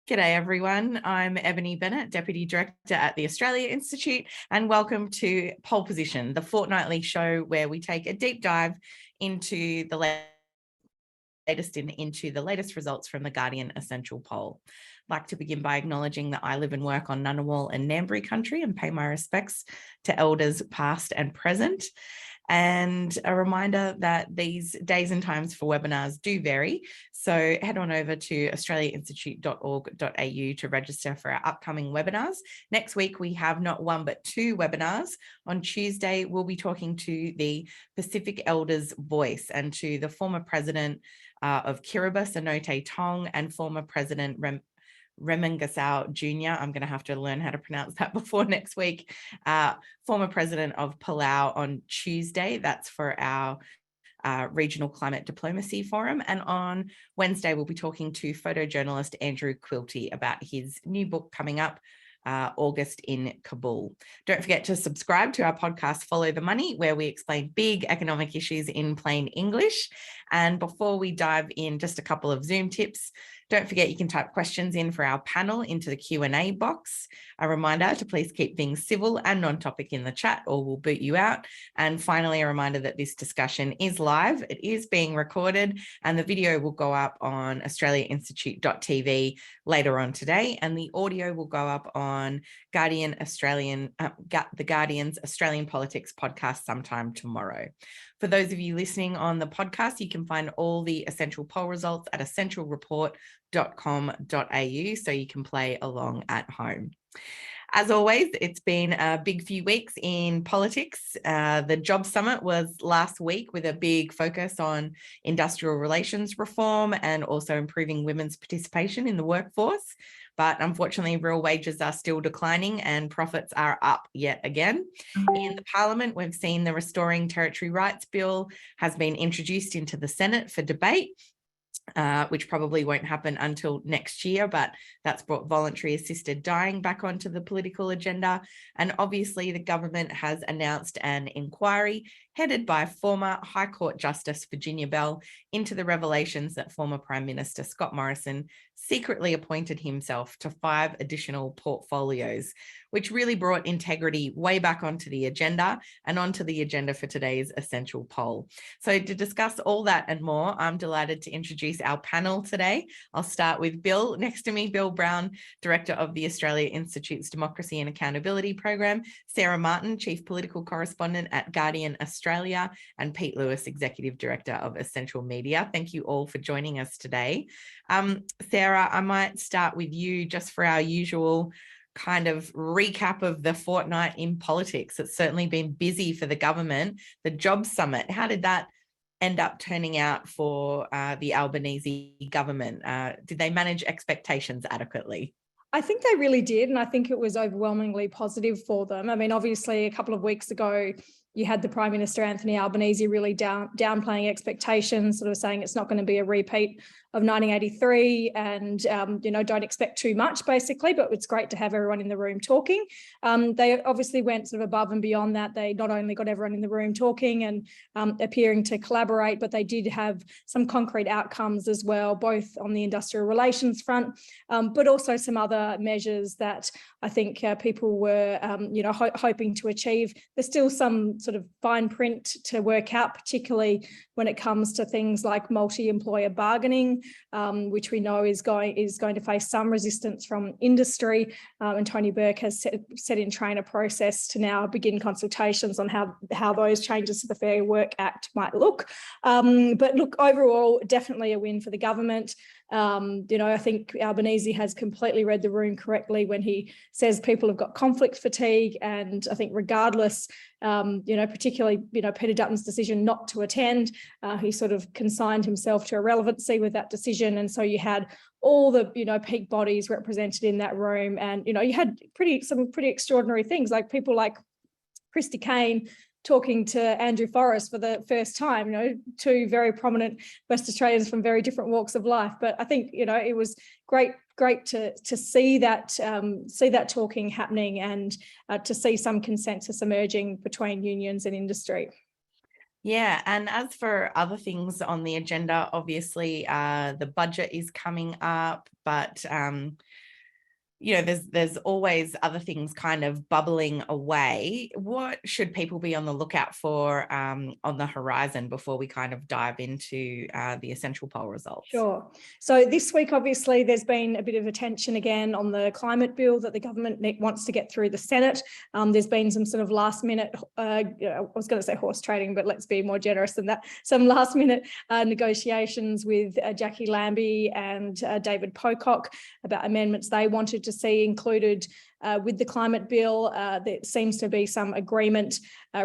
G'day everyone, I'm Ebony Bennett, Deputy Director at the Australia Institute, and welcome to Pole Position, the fortnightly show where we take a deep dive into the latest results from the Guardian Essential Poll. I'd like to begin by acknowledging that I live and work on Ngunnawal and Ngambri country and pay my respects to elders past and present. And a reminder that these days and times for webinars do vary. So head on over to australiainstitute.org.au to register for our upcoming webinars. Next week, we have not one, but two webinars. On Tuesday, we'll be talking to the Pacific Elders Voice and to the former president of Kiribati, Sanote Tong, and former president Remengesau Jr. I'm going to have to learn how to pronounce that before next week. Former president of Palau on Tuesday. That's for our Regional Climate Diplomacy Forum. And on Wednesday, we'll be talking to photojournalist Andrew Quilty about his new book coming up, August in Kabul. Don't forget to subscribe to our podcast, Follow the Money, where we explain big economic issues in plain English. And before we dive in, just a couple of Zoom tips. Don't forget you can type questions in for our panel into the Q&A box. A reminder to please keep things civil and non-topic in the chat or we'll boot you out. And finally, a reminder that this discussion is live. It is being recorded and the video will go up on australiainstitute.tv later on today. And the audio will go up on the Guardian's Australian Politics podcast sometime tomorrow. For those of you listening on the podcast, you can find all the essential poll results at essentialreport.com.au so you can play along at home. As always, it's been a big few weeks in politics. The Job Summit was last week with a big focus on industrial relations reform and also improving women's participation in the workforce. But unfortunately, real wages are still declining and profits are up yet again. In the Parliament, we've seen the Restoring Territory Rights Bill has been introduced into the Senate for debate, which probably won't happen until next year, but that's brought voluntary assisted dying back onto the political agenda. And obviously the government has announced an inquiry headed by former High Court Justice Virginia Bell into the revelations that former Prime Minister Scott Morrison secretly appointed himself to 5 additional portfolios, which really brought integrity way back onto the agenda and onto the agenda for today's essential poll. So to discuss all that and more, I'm delighted to introduce our panel today. I'll start with Bill. Next to me, Bill Browne, Director of the Australia Institute's Democracy and Accountability Program, Sarah Martin, Chief Political Correspondent at Guardian Australia, and Pete Lewis, Executive Director of Essential Media. Thank you all for joining us today. Sarah, I might start with you just for our usual kind of recap of the fortnight in politics. It's certainly been busy for the government. The Job Summit, how did that end up turning out for the Albanese government? Did they manage expectations adequately? I think they really did, and I think it was overwhelmingly positive for them. I mean, obviously, a couple of weeks ago, you had the Prime Minister, Anthony Albanese, really downplaying expectations, sort of saying it's not going to be a repeat of 1983 and, don't expect too much, basically, but it's great to have everyone in the room talking. They obviously went sort of above and beyond that. They not only got everyone in the room talking and appearing to collaborate, but they did have some concrete outcomes as well, both on the industrial relations front, but also some other measures that I think people were, hoping to achieve. There's still some sort of fine print to work out, particularly when it comes to things like multi-employer bargaining, which we know is going to face some resistance from industry. And Tony Burke has set in train a process to now begin consultations on how those changes to the Fair Work Act might look. But look, overall, definitely a win for the government. I think Albanese has completely read the room correctly when he says people have got conflict fatigue, and I think regardless, particularly, Peter Dutton's decision not to attend, he sort of consigned himself to irrelevancy with that decision. And so you had all the, peak bodies represented in that room. And, you had some pretty extraordinary things, like people like Christy Kane talking to Andrew Forrest for the first time, 2 very prominent West Australians from very different walks of life. But I think, it was great to see that talking happening and to see some consensus emerging between unions and industry. Yeah, and as for other things on the agenda, obviously the budget is coming up, but there's always other things kind of bubbling away. What should people be on the lookout for on the horizon before we kind of dive into the essential poll results? Sure. So this week, obviously, there's been a bit of attention again on the climate bill that the government wants to get through the Senate. There's been some sort of last minute, I was going to say horse trading, but let's be more generous than that. Some last minute negotiations with Jackie Lambie and David Pocock about amendments they wanted to see included with the climate bill. There seems to be some agreement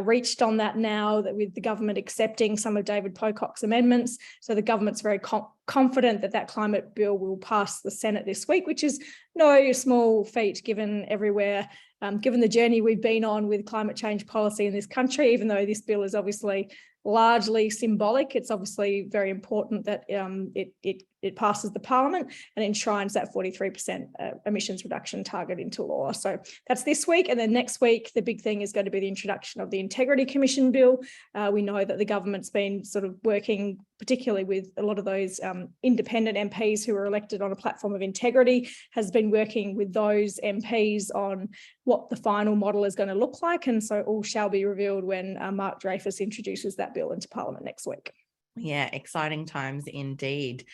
reached on that now, that with the government accepting some of David Pocock's amendments. So the government's very confident that that climate bill will pass the Senate this week, which is no small feat given everywhere, given the journey we've been on with climate change policy in this country. Even though this bill is obviously largely symbolic, it's obviously very important that it passes the parliament and enshrines that 43% emissions reduction target into law. So that's this week. And then next week, the big thing is going to be the introduction of the Integrity Commission bill. We know that the government's been sort of working, particularly with a lot of those independent MPs who are elected on a platform of integrity, has been working with those MPs on what the final model is going to look like. And so all shall be revealed when Mark Dreyfus introduces that bill into Parliament next week. Yeah, exciting times indeed.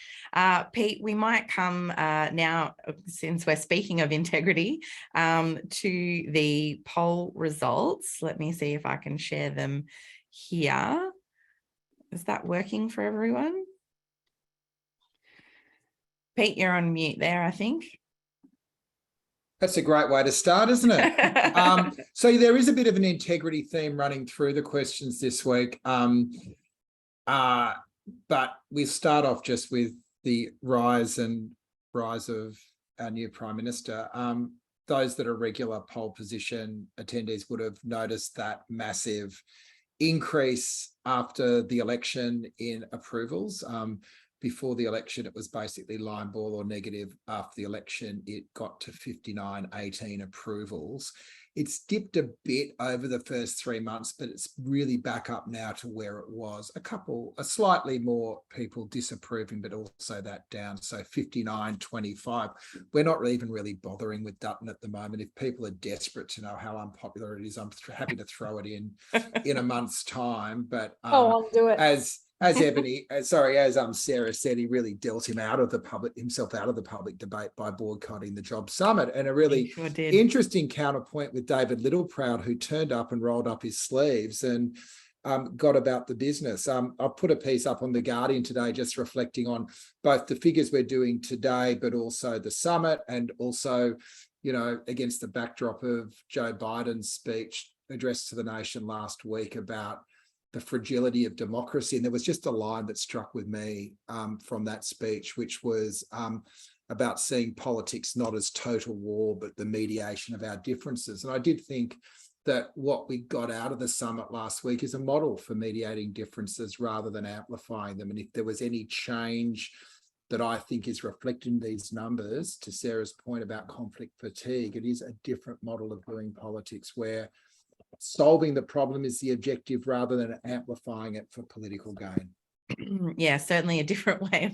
Pete, we might come now, since we're speaking of integrity, to the poll results. Let me see if I can share them here. Is that working for everyone? Pete, you're on mute there, I think. That's a great way to start, isn't it? So there is a bit of an integrity theme running through the questions this week. But we start off just with the rise of our new Prime Minister. Those that are regular poll position attendees would have noticed that massive increase after the election in approvals. Before the election, it was basically line ball or negative. After the election, it got to 59-18 approvals. It's dipped a bit over the first 3 months, but it's really back up now to where it was. A slightly more people disapproving, but also that down. So 59-25. We're not even really bothering with Dutton at the moment. If people are desperate to know how unpopular it is, I'm happy to throw it in a month's time. But I'll do it. As Ebony, as Sarah said, he really dealt himself out of the public debate by boycotting the Job Summit. And a really interesting counterpoint with David Littleproud, who turned up and rolled up his sleeves and got about the business. I'll put a piece up on The Guardian today just reflecting on both the figures we're doing today, but also the summit, and also, against the backdrop of Joe Biden's speech addressed to the nation last week about the fragility of democracy. And there was just a line that struck with me from that speech, which was about seeing politics not as total war, but the mediation of our differences. And I did think that what we got out of the summit last week is a model for mediating differences rather than amplifying them. And if there was any change that I think is reflected in these numbers, to Sarah's point about conflict fatigue, it is a different model of doing politics where solving the problem is the objective rather than amplifying it for political gain. Yeah, certainly a different way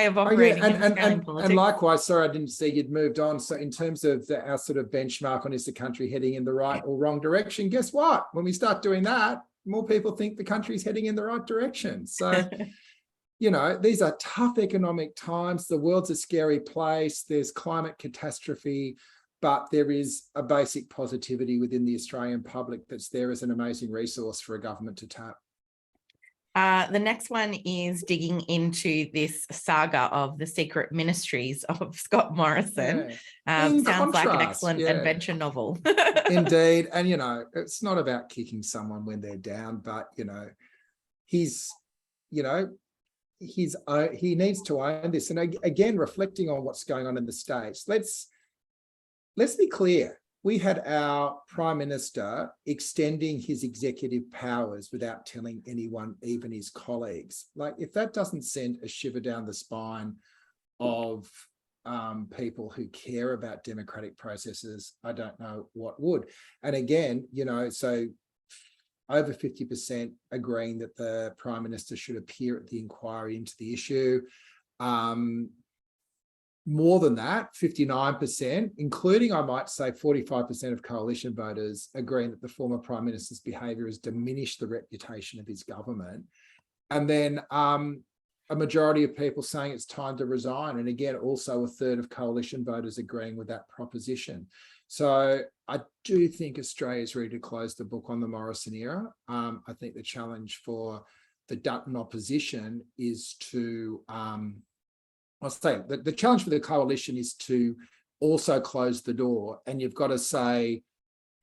of operating. And likewise, sorry, I didn't see you'd moved on. So in terms of our sort of benchmark on is the country heading in the right or wrong direction, guess what? When we start doing that, more people think the country's heading in the right direction. So, these are tough economic times. The world's a scary place. There's climate catastrophe. But there is a basic positivity within the Australian public that's there as an amazing resource for a government to tap. The next one is digging into this saga of the secret ministries of Scott Morrison. Sounds contrast, like an excellent adventure novel. Indeed. And, it's not about kicking someone when they're down, but, he needs to own this. And again, reflecting on what's going on in the States, let's be clear. We had our Prime Minister extending his executive powers without telling anyone, even his colleagues. Like, if that doesn't send a shiver down the spine of people who care about democratic processes, I don't know what would. And again, so over 50% agreeing that the Prime Minister should appear at the inquiry into the issue. More than that, 59%, including, I might say, 45% of coalition voters agreeing that the former Prime Minister's behaviour has diminished the reputation of his government. And then a majority of people saying it's time to resign. And again, also a third of coalition voters agreeing with that proposition. So I do think Australia is ready to close the book on the Morrison era. I think the challenge for the Dutton opposition is to, I'll say the challenge for the coalition is to also close the door. And you've got to say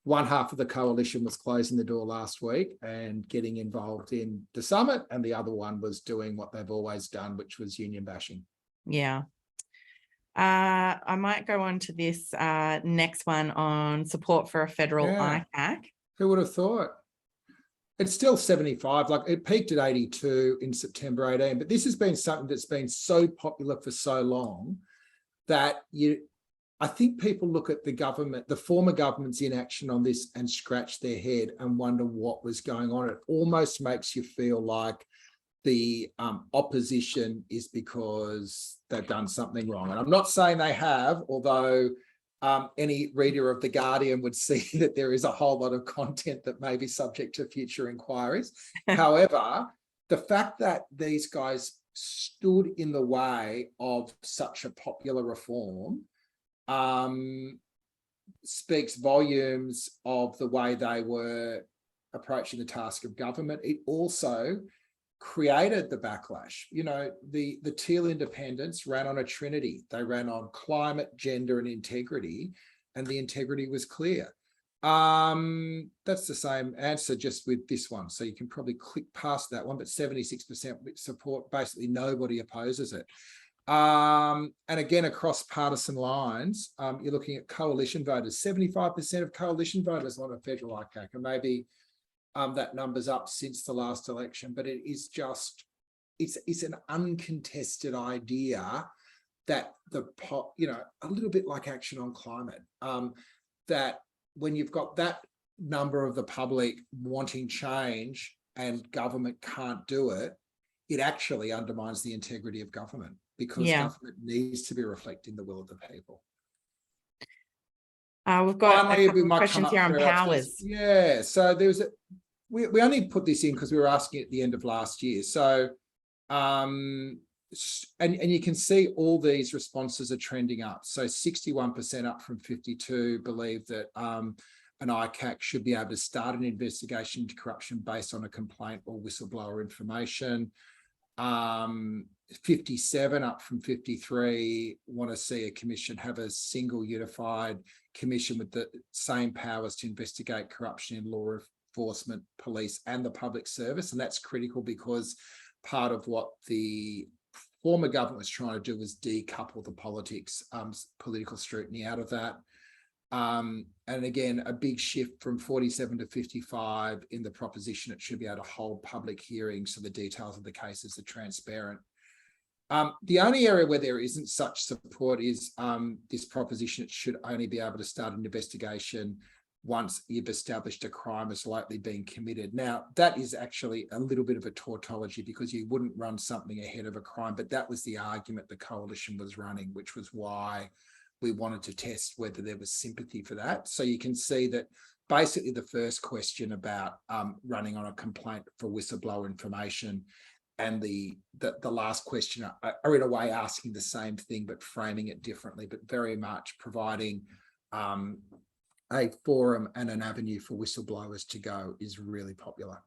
one half of the coalition was closing the door last week and getting involved in the summit, and the other one was doing what they've always done, which was union bashing. Yeah. I might go on to this next one on support for a federal IPAC. Who would have thought? It's still 75, like it peaked at 82 in September 18, but this has been something that's been so popular for so long that I think people look at the former government's inaction on this and scratch their head and wonder what was going on. It almost makes you feel like the opposition is because they've done something wrong. And I'm not saying they have, although any reader of The Guardian would see that there is a whole lot of content that may be subject to future inquiries. However, the fact that these guys stood in the way of such a popular reform speaks volumes of the way they were approaching the task of government. It also created the backlash. You know, the Teal independents ran on a trinity. They ran on climate, gender, and integrity, and the integrity was clear. That's the same answer just with this one. So you can probably click past that one, but 76% support, basically nobody opposes it. And again, across partisan lines, you're looking at coalition voters. 75% of coalition voters want a federal ICAC, and maybe that number's up since the last election, but it is just, it's an uncontested idea that a little bit like Action on Climate, that when you've got that number of the public wanting change and government can't do it, it actually undermines the integrity of government, because government needs to be reflecting the will of the people. We've got a couple of questions here on powers. Yeah, so we only put this in because we were asking at the end of last year. So, and you can see all these responses are trending up. So 61% up from 52 believe that an ICAC should be able to start an investigation into corruption based on a complaint or whistleblower information. 57 up from 53 want to see a commission have a single unified commission with the same powers to investigate corruption in law enforcement, police, and the public service. And that's critical because part of what the former government was trying to do was decouple the political scrutiny out of that. And again, a big shift from 47 to 55 in the proposition. It should be able to hold public hearings so the details of the cases are transparent. The only area where there isn't such support is this proposition. It should only be able to start an investigation once you've established a crime is likely being committed. Now, that is actually a little bit of a tautology, because you wouldn't run something ahead of a crime, but that was the argument the coalition was running, which was why we wanted to test whether there was sympathy for that. So you can see that basically the first question about running on a complaint for whistleblower information and the last question are in a way asking the same thing but framing it differently, but very much providing a forum and an avenue for whistleblowers to go is really popular.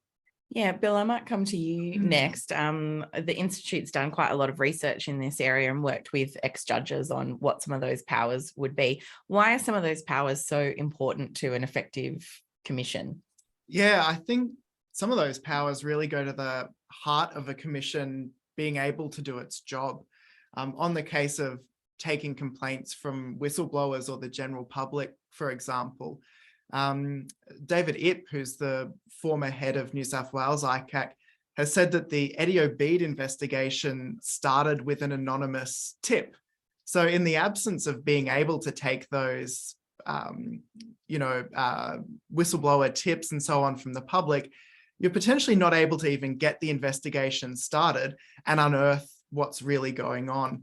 Yeah, Bill, I might come to you next. The Institute's done quite a lot of research in this area and worked with ex-judges on what some of those powers would be. Why are some of those powers so important to an effective commission? Yeah, I think some of those powers really go to the heart of a commission being able to do its job. On the case of taking complaints from whistleblowers or the general public, for example, David Ip, who's the former head of New South Wales ICAC, has said that the Eddie Obeid investigation started with an anonymous tip. So in the absence of being able to take those whistleblower tips and so on from the public, you're potentially not able to even get the investigation started and unearth what's really going on.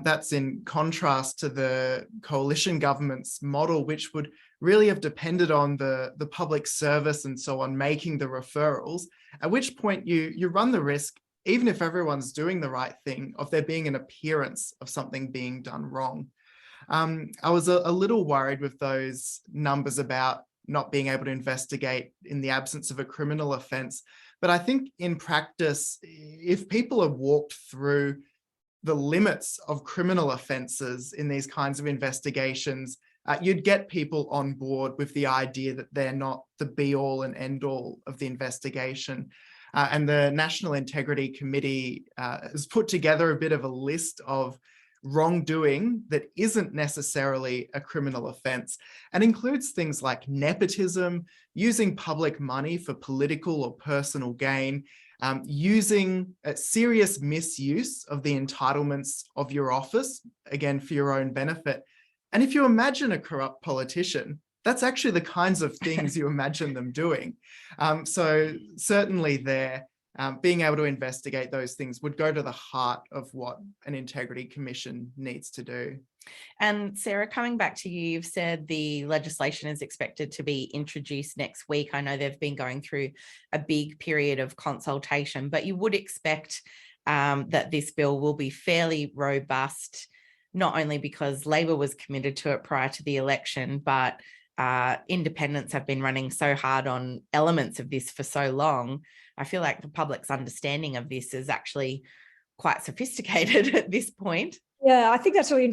That's in contrast to the coalition government's model, which would really have depended on the public service and so on making the referrals, at which point you run the risk, even if everyone's doing the right thing, of there being an appearance of something being done wrong. I was a little worried with those numbers about not being able to investigate in the absence of a criminal offence. But I think in practice, if people have walked through the limits of criminal offences in these kinds of investigations, you'd get people on board with the idea that they're not the be-all and end-all of the investigation. And the National Integrity Committee has put together a bit of a list of wrongdoing that isn't necessarily a criminal offence, and includes things like nepotism, using public money for political or personal gain, using serious misuse of the entitlements of your office, again, for your own benefit. And if you imagine a corrupt politician, that's actually the kinds of things you imagine them doing. So certainly there, being able to investigate those things would go to the heart of what an integrity commission needs to do. And Sarah, coming back to you, you've said the legislation is expected to be introduced next week. I know they've been going through a big period of consultation, but you would expect that this bill will be fairly robust, not only because Labor was committed to it prior to the election, but independents have been running so hard on elements of this for so long. I feel like the public's understanding of this is actually quite sophisticated at this point. Yeah, I think that's a really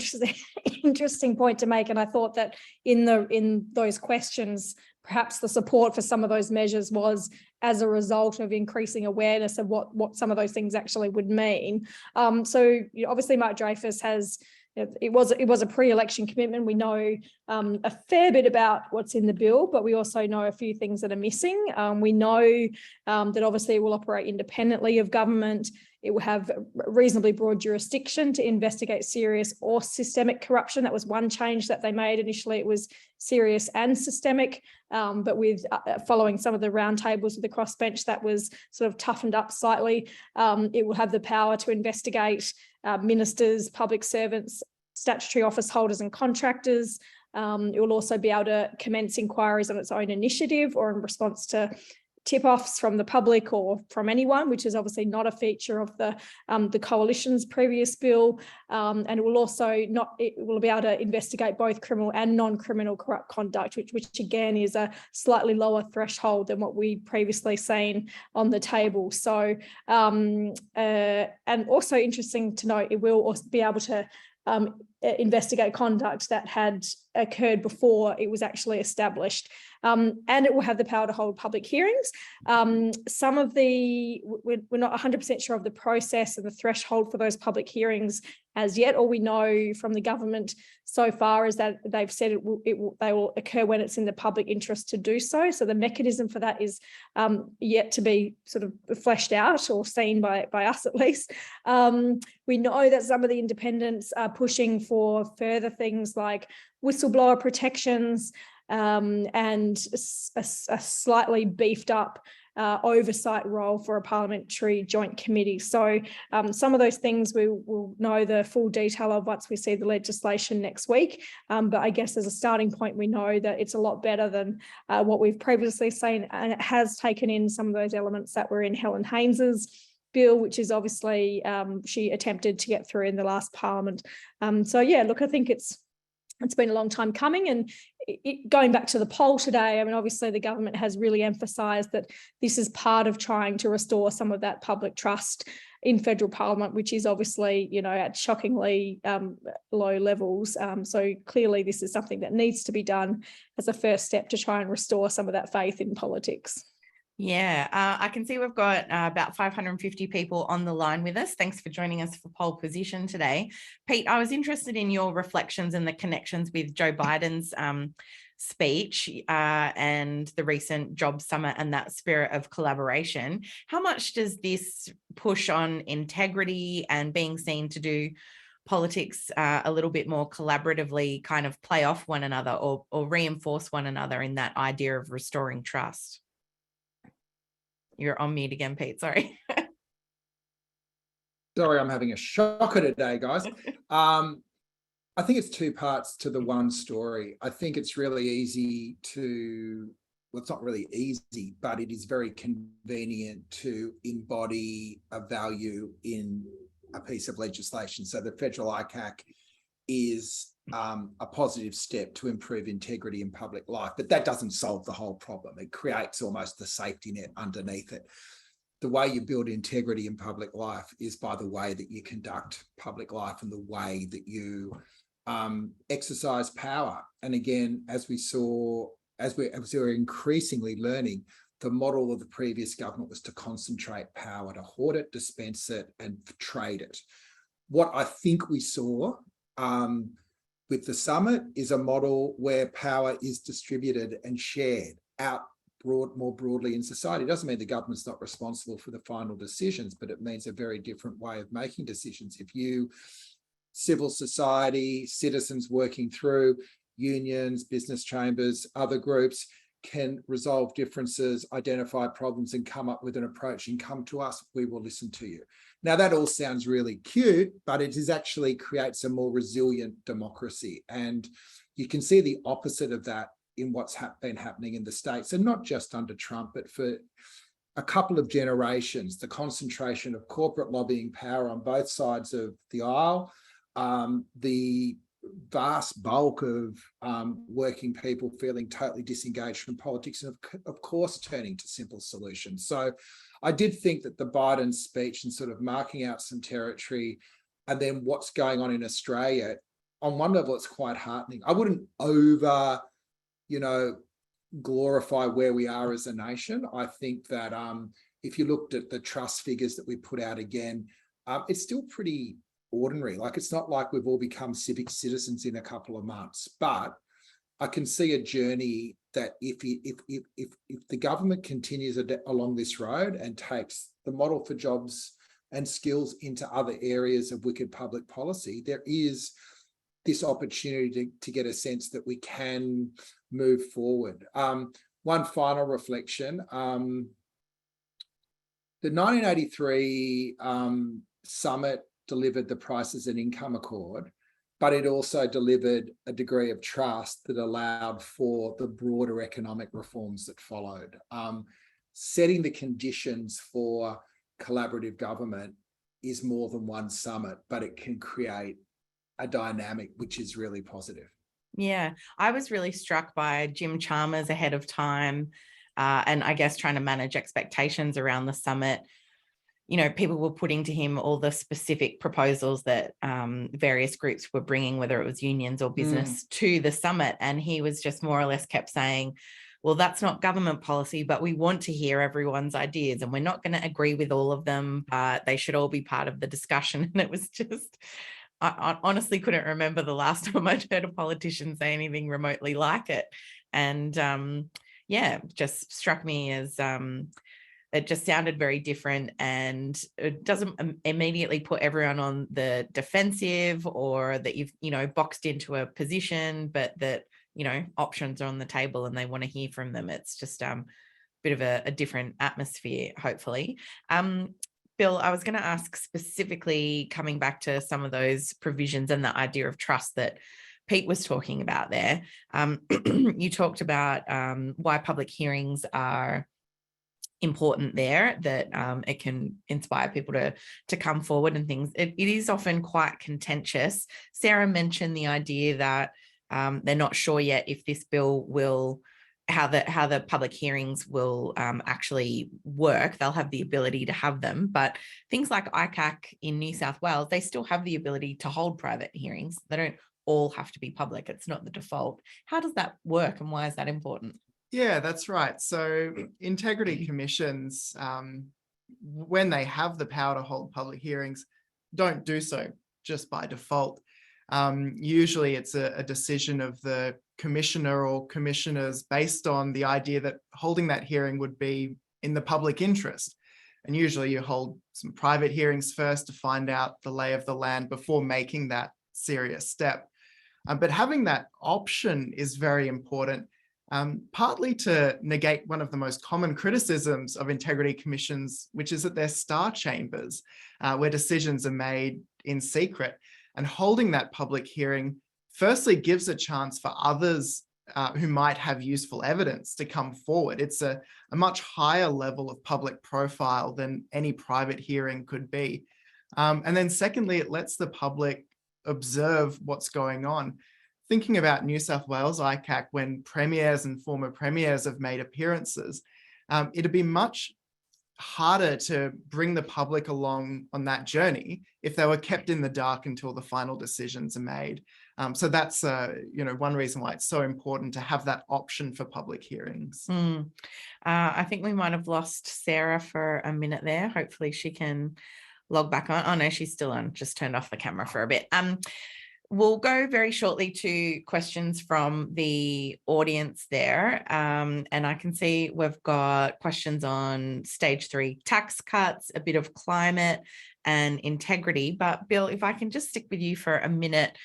interesting point to make. And I thought that in those questions, perhaps the support for some of those measures was as a result of increasing awareness of what some of those things actually would mean. So obviously Mark Dreyfus has, it was a pre-election commitment. We know a fair bit about what's in the bill, but we also know a few things that are missing. We know that obviously it will operate independently of government. It will have reasonably broad jurisdiction to investigate serious or systemic corruption. That was one change that they made. Initially, it was serious and systemic, but with following some of the roundtables with the crossbench, that was sort of toughened up slightly. It will have the power to investigate ministers, public servants, statutory office holders and contractors. It will also be able to commence inquiries on its own initiative or in response to tip-offs from the public or from anyone, which is obviously not a feature of the coalition's previous bill. And it will also it will be able to investigate both criminal and non-criminal corrupt conduct, which again is a slightly lower threshold than what we previously seen on the table. So and also interesting to note, it will also be able to investigate conduct that had occurred before it was actually established. And it will have the power to hold public hearings. Some of we're not 100% sure of the process and the threshold for those public hearings as yet. All we know from the government so far is that they've said they will occur when it's in the public interest to do so. So the mechanism for that is yet to be sort of fleshed out or seen by us at least. We know that some of the independents are pushing for further things like whistleblower protections and a slightly beefed up oversight role for a parliamentary joint committee. So some of those things we will know the full detail of once we see the legislation next week. But I guess as a starting point, we know that it's a lot better than what we've previously seen, and it has taken in some of those elements that were in Helen Haynes's bill, which is obviously she attempted to get through in the last parliament. So yeah, look, I think it's been a long time coming. And going back to the poll today, I mean, obviously the government has really emphasised that this is part of trying to restore some of that public trust in federal parliament, which is obviously, at shockingly low levels. So clearly this is something that needs to be done as a first step to try and restore some of that faith in politics. Yeah, I can see we've got about 550 people on the line with us. Thanks for joining us for Pole Position today. Pete, I was interested in your reflections and the connections with Joe Biden's speech and the recent Job Summit and that spirit of collaboration. How much does this push on integrity and being seen to do politics a little bit more collaboratively kind of play off one another or reinforce one another in that idea of restoring trust? You're on mute again, Pete, sorry. Sorry, I'm having a shocker today, guys. I think it's two parts to the one story. I think it's really easy to, well, it's not really easy, but it is very convenient to embody a value in a piece of legislation. So the federal ICAC is a positive step to improve integrity in public life, but that doesn't solve the whole problem. It creates almost the safety net underneath it. The way you build integrity in public life is by the way that you conduct public life and the way that you exercise power. And again, as we're increasingly learning, the model of the previous government was to concentrate power, to hoard it, dispense it, and trade it. What I think we saw with the summit is a model where power is distributed and shared out more broadly in society. It doesn't mean the government's not responsible for the final decisions, but it means a very different way of making decisions. If you, civil society, citizens working through unions, business chambers, other groups, can resolve differences, identify problems, and come up with an approach and come to us, we will listen to you. Now, that all sounds really cute, but it is actually creates a more resilient democracy. And you can see the opposite of that in what's been happening in the States, and not just under Trump, but for a couple of generations, the concentration of corporate lobbying power on both sides of the aisle, the vast bulk of working people feeling totally disengaged from politics, and of course turning to simple solutions. So I did think that the Biden speech and sort of marking out some territory, and then what's going on in Australia, on one level it's quite heartening. I wouldn't glorify where we are as a nation. I think that if you looked at the trust figures that we put out again, it's still pretty ordinary. Like, it's not like we've all become civic citizens in a couple of months, but I can see a journey that if the government continues along this road and takes the model for jobs and skills into other areas of wicked public policy, there is this opportunity to get a sense that we can move forward. One final reflection, the 1983 summit delivered the Prices and Income Accord, but it also delivered a degree of trust that allowed for the broader economic reforms that followed. Setting the conditions for collaborative government is more than one summit, but it can create a dynamic which is really positive. Yeah, I was really struck by Jim Chalmers ahead of time, and I guess trying to manage expectations around the summit. People were putting to him all the specific proposals that various groups were bringing, whether it was unions or business, to the summit. And he was just more or less kept saying, well, that's not government policy, but we want to hear everyone's ideas and we're not going to agree with all of them. They should all be part of the discussion. And it was just, I honestly couldn't remember the last time I'd heard a politician say anything remotely like it. And just struck me as it just sounded very different, and it doesn't immediately put everyone on the defensive or that you've, boxed into a position, but that, options are on the table and they want to hear from them. It's just a bit of a different atmosphere, hopefully. Bill, I was going to ask specifically, coming back to some of those provisions and the idea of trust that Pete was talking about there. You talked about why public hearings are important there, that it can inspire people to come forward and things. It is often quite contentious. Sarah mentioned the idea that they're not sure yet if this bill will, how the public hearings will actually work. They'll have the ability to have them, but things like ICAC in New South Wales, they still have the ability to hold private hearings. They don't all have to be public. It's not the default. How does that work, and why is that important? Yeah, that's right. So integrity commissions, when they have the power to hold public hearings, don't do so just by default. Usually it's a decision of the commissioner or commissioners based on the idea that holding that hearing would be in the public interest. And usually you hold some private hearings first to find out the lay of the land before making that serious step. But having that option is very important, partly to negate one of the most common criticisms of integrity commissions, which is that they're star chambers, where decisions are made in secret. And holding that public hearing firstly gives a chance for others who might have useful evidence to come forward. It's a much higher level of public profile than any private hearing could be. And then secondly, it lets the public observe what's going on. Thinking about New South Wales ICAC, when premiers and former premiers have made appearances, it'd be much harder to bring the public along on that journey if they were kept in the dark until the final decisions are made. So that's one reason why it's so important to have that option for public hearings. I think we might have lost Sarah for a minute there. Hopefully she can log back on. Oh no, she's still on. Just turned off the camera for a bit. We'll go very shortly to questions from the audience there. And I can see we've got questions on stage 3 tax cuts, a bit of climate and integrity. But Bill, if I can just stick with you for a minute,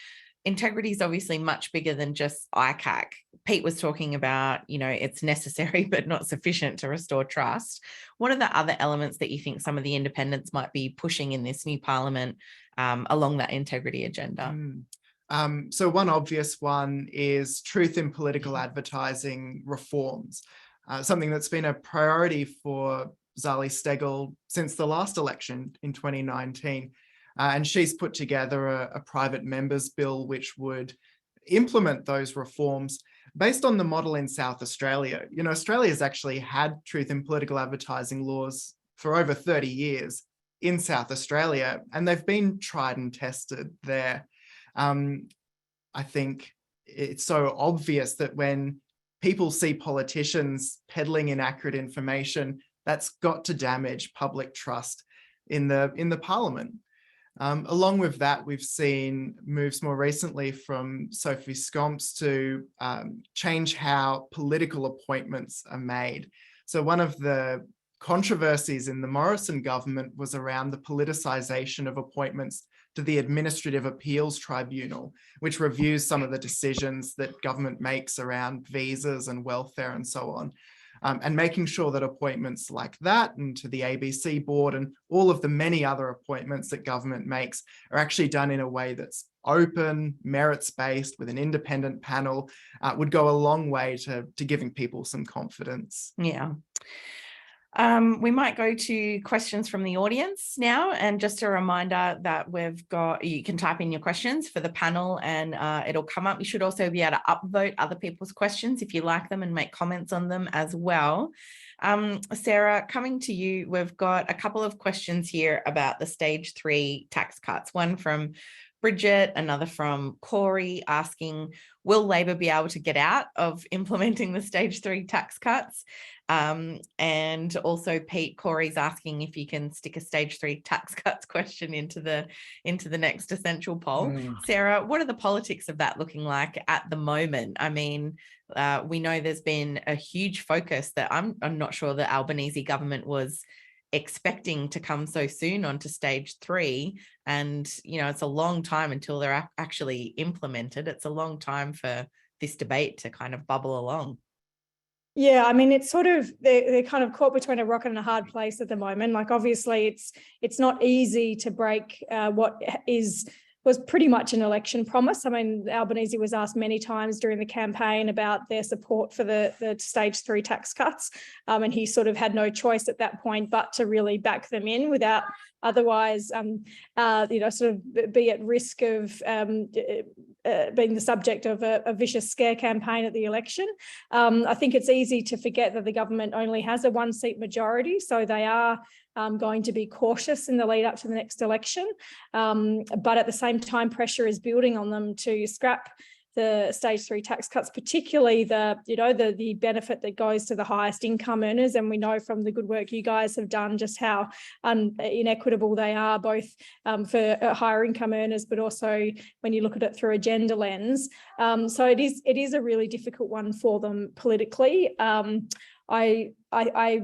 integrity is obviously much bigger than just ICAC. Pete was talking about, it's necessary but not sufficient to restore trust. What are the other elements that you think some of the independents might be pushing in this new parliament along that integrity agenda? So one obvious one is truth in political advertising reforms, something that's been a priority for Zali Steggall since the last election in 2019. And she's put together a private members bill which would implement those reforms based on the model in South Australia. Australia's actually had truth in political advertising laws for over 30 years in South Australia, and they've been tried and tested there. I think it's so obvious that when people see politicians peddling inaccurate information, that's got to damage public trust in the parliament. Along with that, we've seen moves more recently from Sophie Scomps to change how political appointments are made. So one of the controversies in the Morrison government was around the politicisation of appointments to the Administrative Appeals Tribunal, which reviews some of the decisions that government makes around visas and welfare and so on. And making sure that appointments like that and to the ABC board and all of the many other appointments that government makes are actually done in a way that's open, merits-based, with an independent panel, would go a long way to giving people some confidence. Yeah. We might go to questions from the audience now, and just a reminder that you can type in your questions for the panel and it'll come up. You should also be able to upvote other people's questions if you like them and make comments on them as well. Sarah, coming to you, we've got a couple of questions here about the stage 3 tax cuts. One from Bridget, another from Corey, asking, will Labor be able to get out of implementing the stage 3 tax cuts? And also Pete, Corey's asking if you can stick a stage 3 tax cuts question into the next essential poll. Sarah, what are the politics of that looking like at the moment? I mean, we know there's been a huge focus that I'm not sure the Albanese government was expecting to come so soon onto stage 3, and it's a long time until they're actually implemented. It's a long time for this debate to kind of bubble along. Yeah, I mean, it's sort of they're kind of caught between a rock and a hard place at the moment. Like, obviously, it's not easy to break what was pretty much an election promise. I mean, Albanese was asked many times during the campaign about their support for the stage 3 tax cuts, and he sort of had no choice at that point but to really back them in without otherwise, sort of be at risk of being the subject of a vicious scare campaign at the election. I think it's easy to forget that the government only has a 1-seat majority, so they are going to be cautious in the lead up to the next election. But at the same time, pressure is building on them to scrap the stage 3 tax cuts, particularly the benefit that goes to the highest income earners. And we know from the good work you guys have done just how inequitable they are, both for higher income earners, but also when you look at it through a gender lens. So it is a really difficult one for them politically. I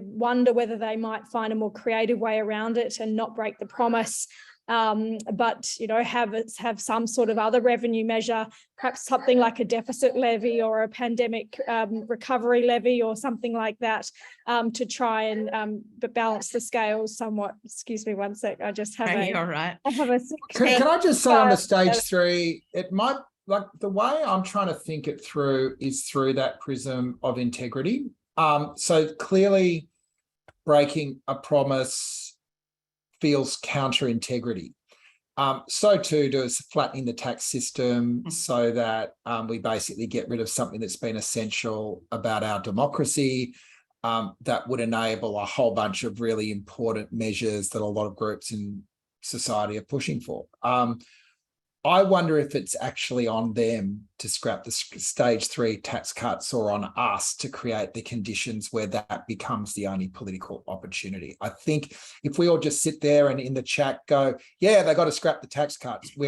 wonder whether they might find a more creative way around it and not break the promise. But, you know, have some sort of other revenue measure, perhaps something like a deficit levy or a pandemic recovery levy or something like that, to try and balance the scales somewhat. Excuse me one sec. I just have all right. I have a Can I just say on the stage 3, it might, like, the way I'm trying to think it through is through that prism of integrity. So clearly breaking a promise feels counter integrity. So too does flattening the tax system so that we basically get rid of something that's been essential about our democracy, that would enable a whole bunch of really important measures that a lot of groups in society are pushing for. I wonder if it's actually on them to scrap the stage 3 tax cuts, or on us to create the conditions where that becomes the only political opportunity. I think if we all just sit there and in the chat go, yeah, they got to scrap the tax cuts, it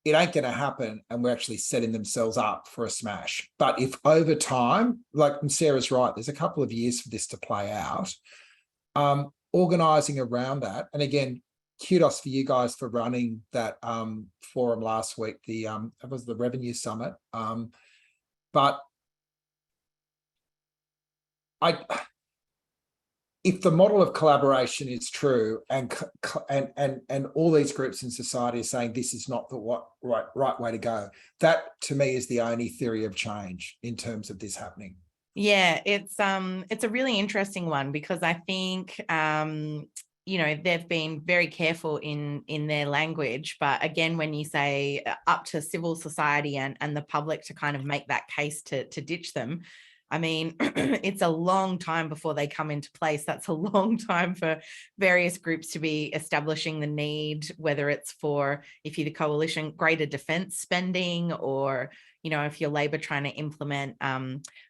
ain't going to happen, and we're actually setting themselves up for a smash. But if over time, like Sarah's right, there's a couple of years for this to play out, organising around that, and again, kudos for you guys for running that forum last week. That was the revenue summit. But if the model of collaboration is true, and all these groups in society are saying this is not the right way to go, that to me is the only theory of change in terms of this happening. Yeah, it's a really interesting one, because I think you know, they've been very careful in their language, but again, when you say up to civil society and the public to kind of make that case to ditch them, I mean, it's a long time before they come into place. That's a long time for various groups to be establishing the need, whether it's for, if you're the coalition, greater defense spending, or, you know, if you're Labor trying to implement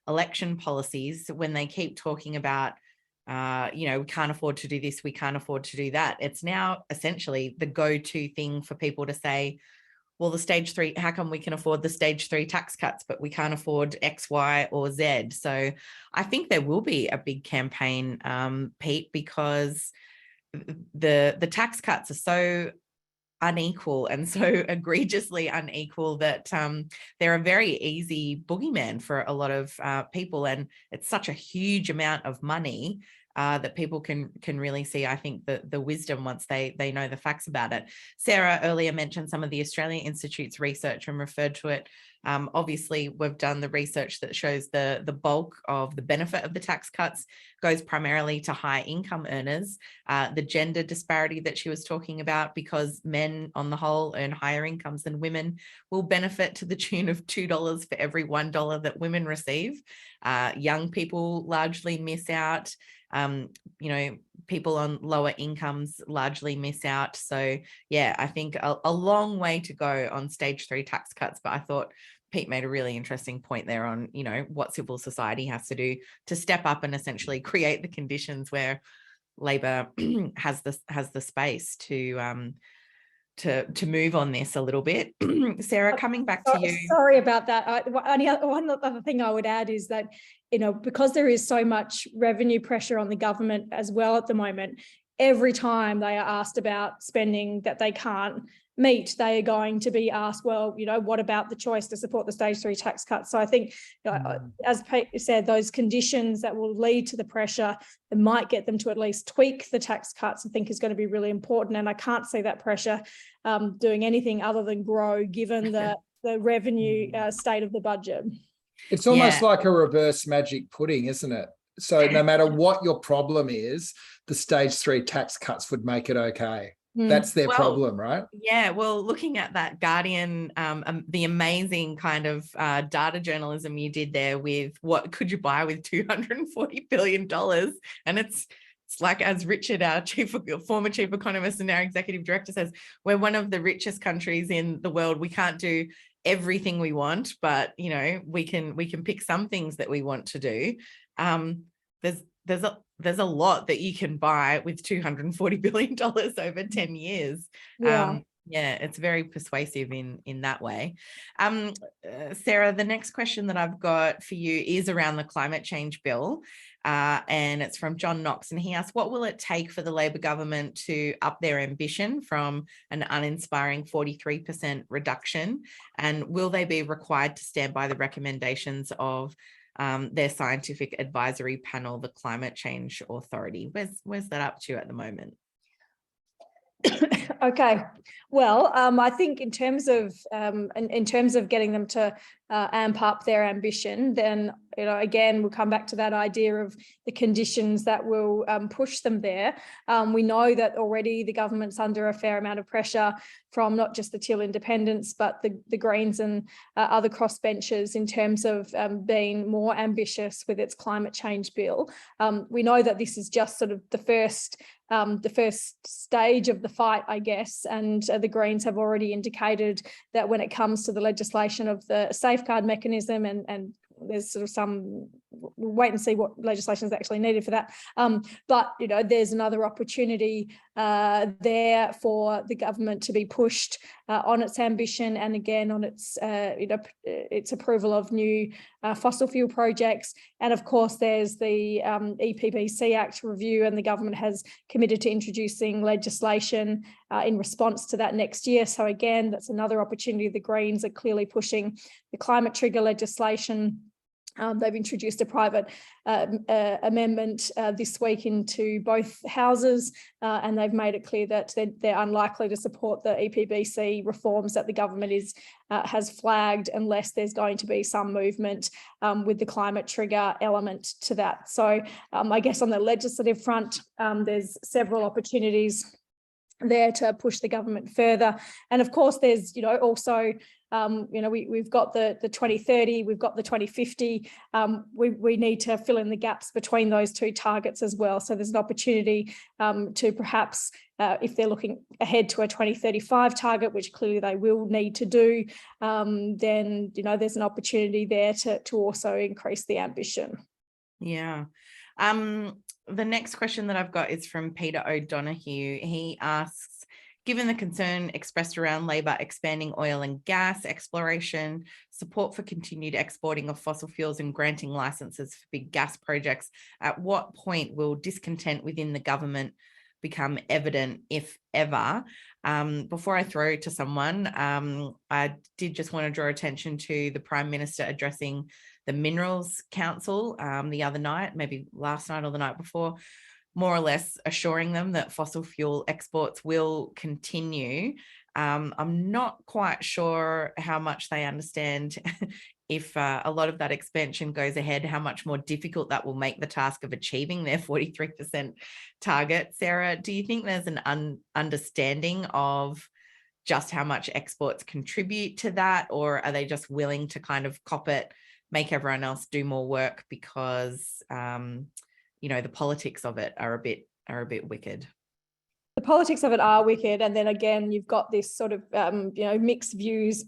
election policies, when they keep talking about, you know, we can't afford to do this, we can't afford to do that. It's now essentially the go-to thing for people to say, well, the stage 3, how come we can afford the stage 3 tax cuts, but we can't afford X, Y, or Z? So I think there will be a big campaign, Pete, because the tax cuts are so unequal and so egregiously unequal that they're a very easy boogeyman for a lot of people, and it's such a huge amount of money that people can really see, I think, the wisdom once they know the facts about it. Sarah earlier mentioned some of the Australian Institute's research and referred to it. Obviously, we've done the research that shows the bulk of the benefit of the tax cuts goes primarily to high income earners. The gender disparity that she was talking about, because men on the whole earn higher incomes than women, will benefit to the tune of $2 for every $1 that women receive. Young people largely miss out. You know, people on lower incomes largely miss out. So yeah, I think a long way to go on stage 3 tax cuts, but I thought Pete made a really interesting point there on, you know, what civil society has to do to step up and essentially create the conditions where Labor has the space to move on this a little bit. Sarah, coming back to you. Sorry about that. One other thing I would add is that, you know, because there is so much revenue pressure on the government as well at the moment, every time they are asked about spending that they can't meet, they are going to be asked, well, you know, what about the choice to support the stage 3 tax cuts? So I think, you know, as Pete said, those conditions that will lead to the pressure that might get them to at least tweak the tax cuts, I think is going to be really important. And I can't see that pressure doing anything other than grow, given the revenue state of the budget. It's almost like a reverse magic pudding, isn't it? So no matter what your problem is, the stage 3 tax cuts would make it okay. That's their problem, right? Yeah, well, looking at that Guardian, the amazing kind of data journalism you did there with what could you buy with $240 billion? And it's like, as Richard, our former chief economist and our executive director, says, we're one of the richest countries in the world. We can't do everything we want, but, you know, we can pick some things that we want to do. There's a lot that you can buy with $240 billion over 10 years. Yeah. Yeah, it's very persuasive in that way. Sarah, the next question that I've got for you is around the climate change bill, and it's from John Knox, and he asks, what will it take for the Labor government to up their ambition from an uninspiring 43% reduction, and will they be required to stand by the recommendations of their scientific advisory panel, the Climate Change Authority? Where's that up to at the moment? Okay, well, I think in terms of getting them to amp up their ambition, then again we'll come back to that idea of the conditions that will push them there. We know that already the government's under a fair amount of pressure from not just the Teal Independents but the Greens and other crossbenchers in terms of being more ambitious with its climate change bill. We know that this is just sort of the first stage of the fight, I guess, and the Greens have already indicated that when it comes to the legislation of the safeguard mechanism, and there's sort of some, we'll wait and see what legislation is actually needed for that. But there's another opportunity there for the government to be pushed on its ambition, and again on its approval of new fossil fuel projects. And of course, there's the EPBC Act review, and the government has committed to introducing legislation in response to that next year. So again, that's another opportunity. The Greens are clearly pushing the climate trigger legislation. They've introduced a private amendment this week into both houses, and they've made it clear that they're unlikely to support the EPBC reforms that the government has flagged unless there's going to be some movement with the climate trigger element to that. So I guess on the legislative front, there's several opportunities there to push the government further. And of course, there's also we've got the 2030, we've got the 2050. We need to fill in the gaps between those two targets as well. So there's an opportunity to perhaps, if they're looking ahead to a 2035 target, which clearly they will need to do, then there's an opportunity there to also increase the ambition. Yeah. The next question that I've got is from Peter O'Donoghue. He asks, given the concern expressed around Labor expanding oil and gas exploration, support for continued exporting of fossil fuels and granting licenses for big gas projects, at what point will discontent within the government become evident, if ever? Before I throw to someone, I did just want to draw attention to the Prime Minister addressing the Minerals Council the other night, maybe last night or the night before, more or less assuring them that fossil fuel exports will continue. I'm not quite sure how much they understand if a lot of that expansion goes ahead, how much more difficult that will make the task of achieving their 43% target. Sarah, do you think there's an understanding of just how much exports contribute to that, or are they just willing to kind of cop it, make everyone else do more work because the politics of it are a bit wicked? The politics of it are wicked, and then again you've got this sort of mixed views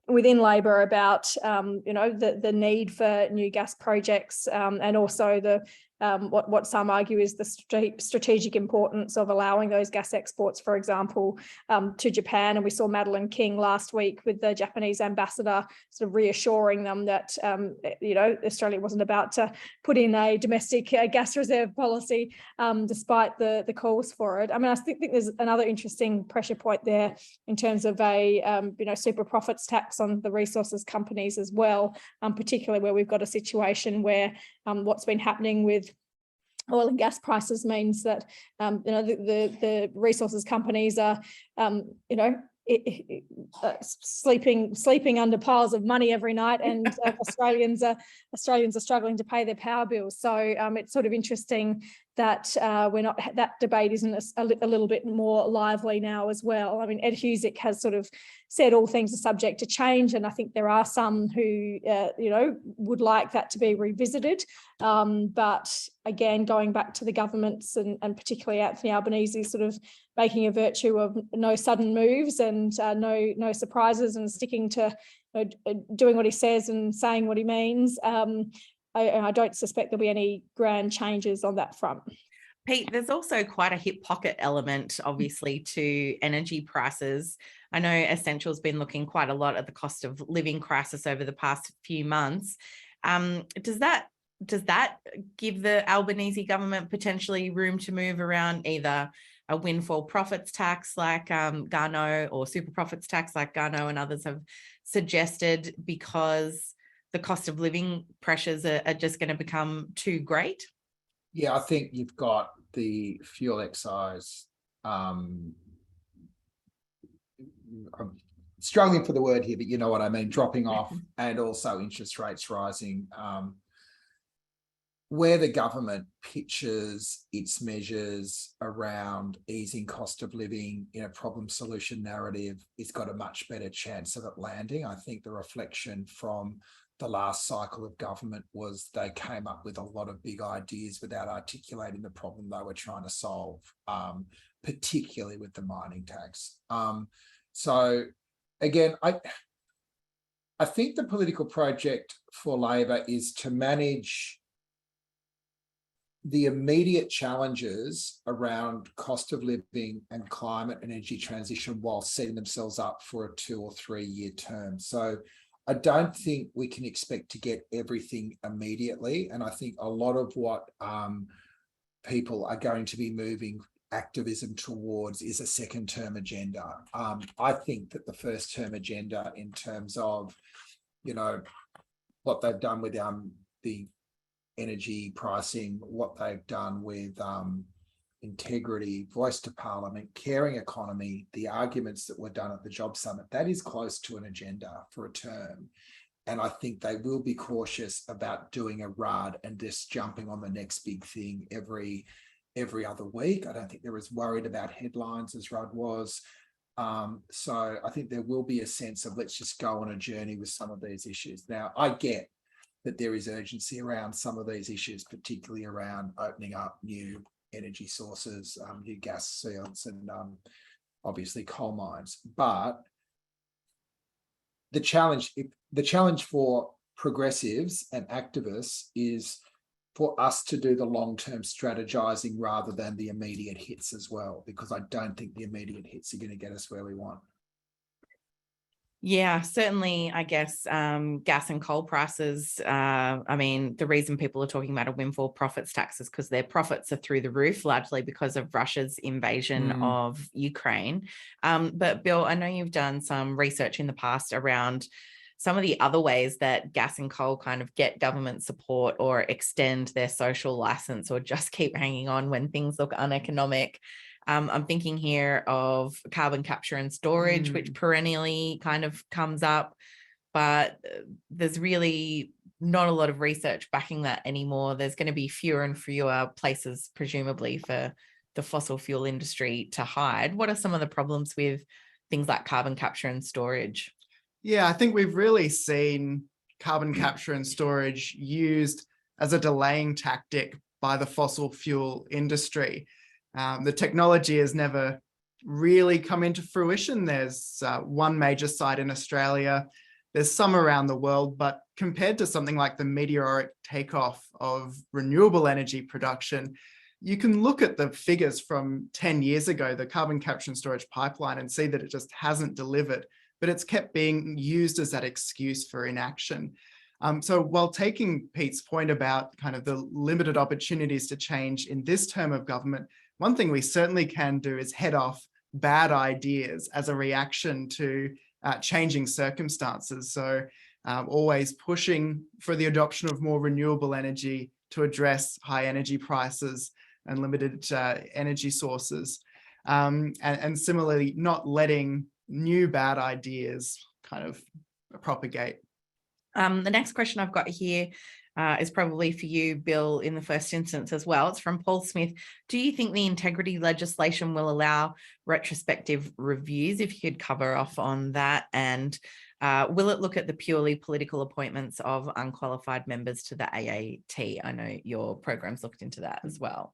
within Labor about the need for new gas projects, and also the what some argue is the strategic importance of allowing those gas exports, for example, to Japan. And we saw Madeleine King last week with the Japanese ambassador sort of reassuring them that Australia wasn't about to put in a domestic gas reserve policy, despite the calls for it. I mean, I think there's another interesting pressure point there in terms of a super profits tax on the resources companies as well, particularly where we've got a situation where what's been happening with oil and gas prices means that the resources companies are sleeping under piles of money every night, and Australians are struggling to pay their power bills. So it's sort of interesting that that debate isn't a little bit more lively now as well. I mean, Ed Husick has sort of said all things are subject to change, and I think there are some who would like that to be revisited. But again, going back to the governments and particularly Anthony Albanese sort of making a virtue of no sudden moves and no surprises, and sticking to doing what he says and saying what he means. I don't suspect there'll be any grand changes on that front. Pete, there's also quite a hip pocket element, obviously, to energy prices. I know Essential's been looking quite a lot at the cost of living crisis over the past few months. Does that give the Albanese government potentially room to move around either a windfall profits tax like Garneau, or super profits tax like Garneau and others have suggested, because the cost of living pressures are just going to become too great? Yeah, I think you've got the fuel excise. I'm struggling for the word here, but you know what I mean, dropping off, and also interest rates rising. Where the government pitches its measures around easing cost of living in a problem solution narrative, it's got a much better chance of it landing. I think the reflection from the last cycle of government was they came up with a lot of big ideas without articulating the problem they were trying to solve, particularly with the mining tax. So again, I think the political project for Labor is to manage the immediate challenges around cost of living and climate and energy transition while setting themselves up for a 2 or 3 year term. So I don't think we can expect to get everything immediately. And I think a lot of what people are going to be moving activism towards is a second term agenda. I think that the first term agenda, in terms of, you know, what they've done with the energy pricing, what they've done with integrity, voice to parliament, caring economy, the arguments that were done at the Job Summit, that is close to an agenda for a term. And I think they will be cautious about doing a RUD and just jumping on the next big thing every other week. I don't think they're as worried about headlines as RUD was. So I think there will be a sense of, let's just go on a journey with some of these issues. Now, I get that there is urgency around some of these issues, particularly around opening up new energy sources, new gas fields, and obviously coal mines. But the challenge for progressives and activists is for us to do the long-term strategizing rather than the immediate hits as well, because I don't think the immediate hits are going to get us where we want. Yeah, certainly, I guess gas and coal prices, I mean, the reason people are talking about a windfall profits tax is because their profits are through the roof, largely because of Russia's invasion of Ukraine. But Bill, I know you've done some research in the past around some of the other ways that gas and coal kind of get government support or extend their social license or just keep hanging on when things look uneconomic. I'm thinking here of carbon capture and storage, which perennially kind of comes up, but there's really not a lot of research backing that anymore. There's going to be fewer and fewer places, presumably, for the fossil fuel industry to hide. What are some of the problems with things like carbon capture and storage? Yeah, I think we've really seen carbon capture and storage used as a delaying tactic by the fossil fuel industry. The technology has never really come into fruition. There's one major site in Australia. There's some around the world, but compared to something like the meteoric takeoff of renewable energy production, you can look at the figures from 10 years ago, the carbon capture and storage pipeline, and see that it just hasn't delivered, but it's kept being used as that excuse for inaction. So while taking Pete's point about kind of the limited opportunities to change in this term of government, one thing we certainly can do is head off bad ideas as a reaction to changing circumstances. So always pushing for the adoption of more renewable energy to address high energy prices and limited energy sources. And similarly, not letting new bad ideas kind of propagate. The next question I've got here is probably for you, Bill, in the first instance as well. It's from Paul Smith. Do you think the integrity legislation will allow retrospective reviews? If you could cover off on that. And will it look at the purely political appointments of unqualified members to the AAT? I know your program's looked into that as well.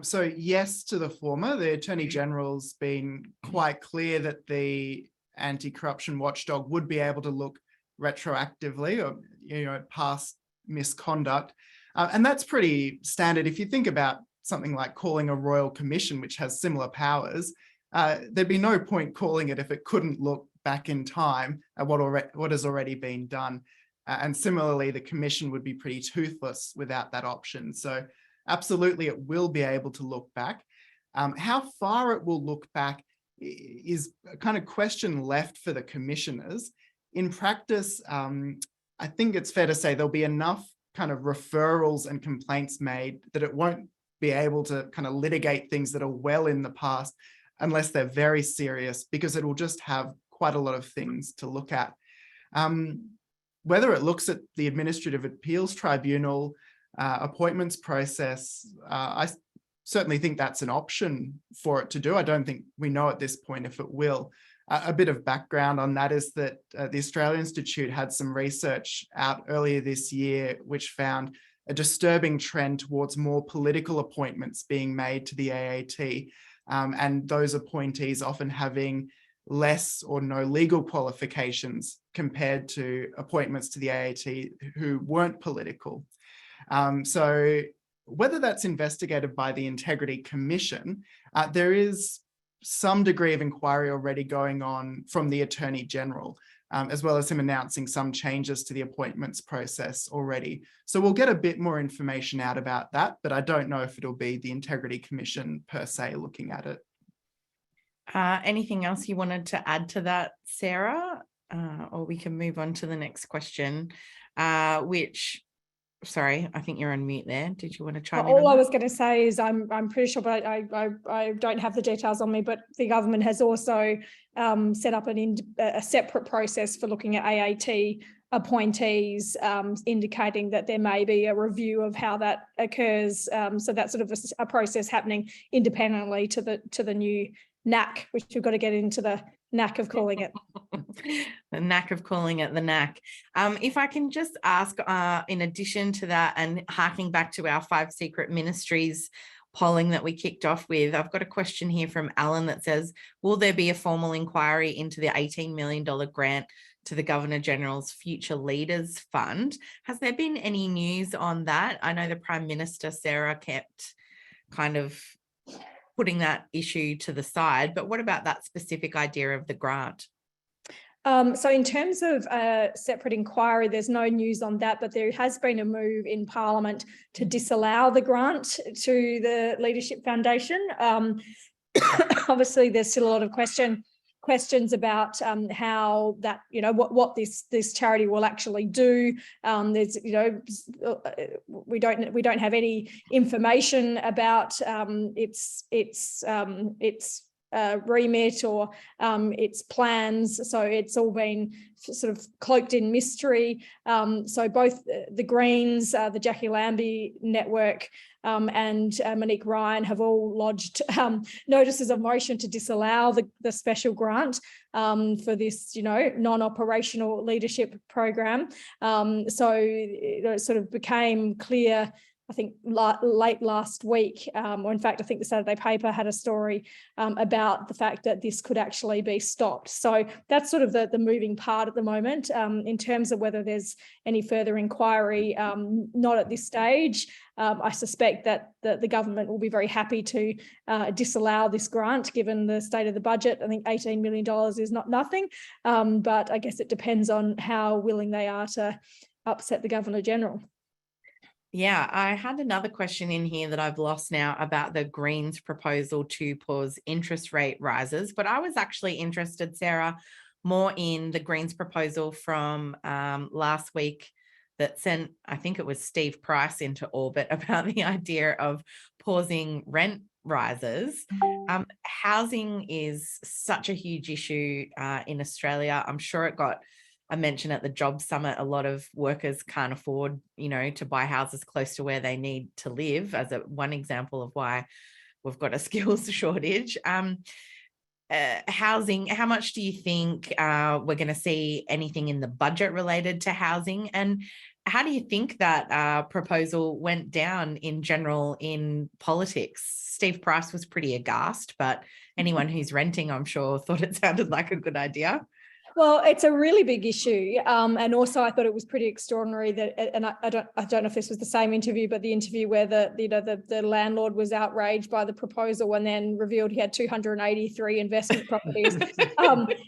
So yes to the former. The Attorney General's been quite clear that the anti-corruption watchdog would be able to look retroactively or, past misconduct. And that's pretty standard. If you think about something like calling a royal commission, which has similar powers, there'd be no point calling it if it couldn't look back in time at what has already been done. And similarly, the commission would be pretty toothless without that option. So absolutely, it will be able to look back. How far it will look back is a kind of question left for the commissioners. In practice, I think it's fair to say there'll be enough kind of referrals and complaints made that it won't be able to kind of litigate things that are well in the past unless they're very serious, because it will just have quite a lot of things to look at. Whether it looks at the Administrative Appeals Tribunal appointments process, I certainly think that's an option for it to do. I don't think we know at this point if it will. A bit of background on that is that the Australia Institute had some research out earlier this year which found a disturbing trend towards more political appointments being made to the AAT, and those appointees often having less or no legal qualifications compared to appointments to the AAT who weren't political. So whether that's investigated by the Integrity Commission, there is some degree of inquiry already going on from the Attorney General, as well as him announcing some changes to the appointments process already. So we'll get a bit more information out about that, but I don't know if it'll be the Integrity Commission per se looking at it. Anything else you wanted to add to that, Sarah? Or we can move on to the next question, which, sorry, I think you're on mute there. Did you want to chime in? All I was going to say is I'm pretty sure, but I don't have the details on me, but the government has also set up a separate process for looking at AAT appointees, indicating that there may be a review of how that occurs. So that's sort of a process happening independently to the new knack, which we've got to get into the knack of calling it. The knack of calling it the knack. If I can just ask, in addition to that, and harking back to our 5 secret ministries polling that we kicked off with, I've got a question here from Alan that says, will there be a formal inquiry into the $18 million grant to the Governor General's Future Leaders Fund? Has there been any news on that? I know the Prime Minister, Sarah, kept kind of putting that issue to the side, but what about that specific idea of the grant? So in terms of a separate inquiry, there's no news on that, but there has been a move in Parliament to disallow the grant to the Leadership Foundation. Obviously, there's still a lot of questions about how that, what this charity will actually do. There's, we don't have any information about its remit or its plans, so it's all been sort of cloaked in mystery. So both the Greens, the Jackie Lambie Network, and Monique Ryan have all lodged notices of motion to disallow the special grant for this, non-operational leadership program. So it sort of became clear, I think late last week, or in fact, I think the Saturday paper had a story about the fact that this could actually be stopped. So that's sort of the moving part at the moment. In terms of whether there's any further inquiry, not at this stage. I suspect that the government will be very happy to disallow this grant, given the state of the budget. I think $18 million is not nothing, but I guess it depends on how willing they are to upset the Governor General. Yeah, I had another question in here that I've lost now about the Greens proposal to pause interest rate rises, but I was actually interested, Sarah, more in the Greens proposal from last week that sent, I think it was Steve Price into orbit, about the idea of pausing rent rises. Housing is such a huge issue in Australia. I'm sure it got I mentioned at the job summit, a lot of workers can't afford, to buy houses close to where they need to live, as one example of why we've got a skills shortage. Housing, how much do you think we're going to see anything in the budget related to housing? And how do you think that proposal went down in general in politics? Steve Price was pretty aghast, but anyone who's renting, I'm sure, thought it sounded like a good idea. Well, it's a really big issue, and also I thought it was pretty extraordinary that, and I don't know if this was the same interview, but the interview where the landlord was outraged by the proposal and then revealed he had 283 investment properties.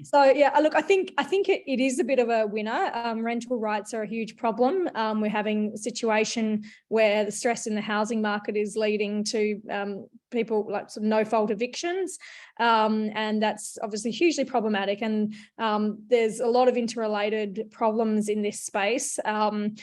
So yeah, look, I think it is a bit of a winner. Rental rights are a huge problem. We're having a situation where the stress in the housing market is leading to people like sort of no fault evictions, and that's obviously hugely problematic. And there's a lot of interrelated problems in this space. One